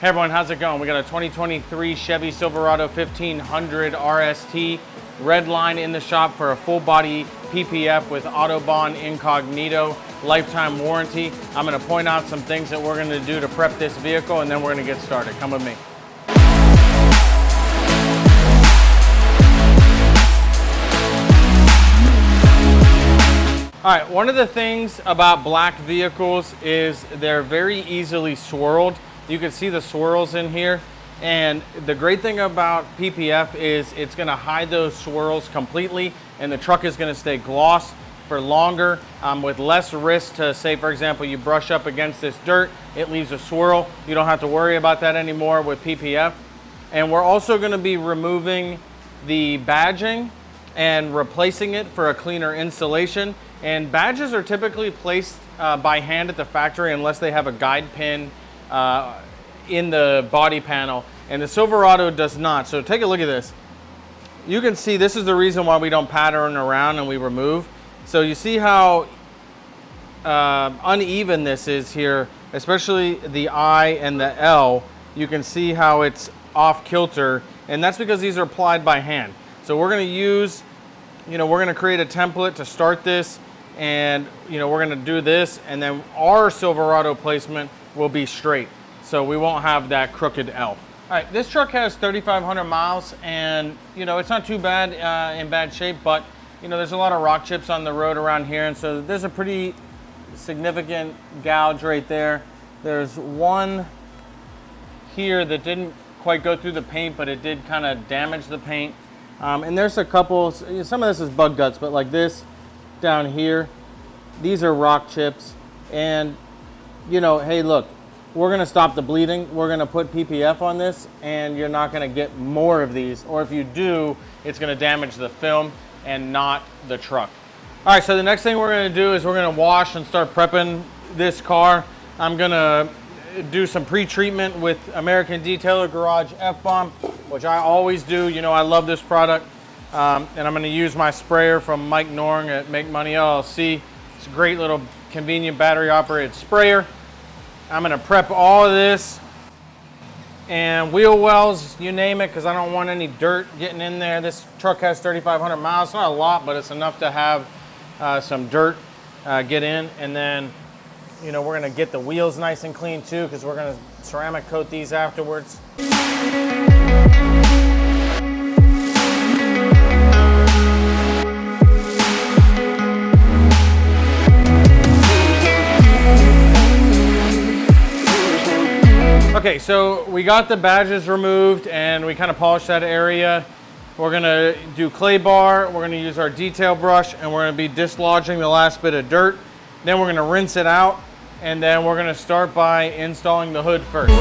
Hey everyone, how's it going? We got a 2023 Chevy Silverado 1500 RST Redline in the shop for a full body PPF with Autobahn Incognito lifetime warranty. I'm going to point out some things that we're going to do to prep this vehicle, and then we're going to get started. Come with me. All right, one of the things about black vehicles is they're very easily swirled. You can see the swirls in here. And the great thing about PPF is it's gonna hide those swirls completely, and the truck is gonna stay gloss for longer with less risk to, say, for example, you brush up against this dirt, it leaves a swirl. You don't have to worry about that anymore with PPF. And we're also gonna be removing the badging and replacing it for a cleaner installation. And badges are typically placed by hand at the factory unless they have a guide pin in the body panel, and the Silverado does not. So take a look at this. You can see this is the reason why we don't pattern around and we remove. So you see how uneven this is here, especially the I and the L. You can see how it's off kilter, and that's because these are applied by hand. So we're going to use, we're going to create a template to start this, and we're going to do this, and then our Silverado placement will be straight, so we won't have that crooked L. All right, this truck has 3,500 miles, and it's not too bad in bad shape, but there's a lot of rock chips on the road around here, and so there's a pretty significant gouge right there. There's one here that didn't quite go through the paint, but it did kind of damage the paint. And there's a couple, some of this is bug guts, but like this down here, these are rock chips. And hey, look, we're gonna stop the bleeding. We're gonna put PPF on this, and you're not gonna get more of these. Or if you do, it's gonna damage the film and not the truck. All right, so the next thing we're gonna do is we're gonna wash and start prepping this car. I'm gonna do some pre-treatment with American Detailer Garage F-Bomb, which I always do. I love this product. And I'm gonna use my sprayer from Mike Norng at Make Money LLC. It's a great little convenient battery operated sprayer. I'm gonna prep all of this and wheel wells, you name it, because I don't want any dirt getting in there. This truck has 3,500 miles. It's not a lot, but it's enough to have some dirt get in. And then, we're gonna get the wheels nice and clean too, because we're gonna ceramic coat these afterwards. Okay, so we got the badges removed and we kind of polished that area. We're gonna do clay bar, we're gonna use our detail brush, and we're gonna be dislodging the last bit of dirt. Then we're gonna rinse it out, and then we're gonna start by installing the hood first.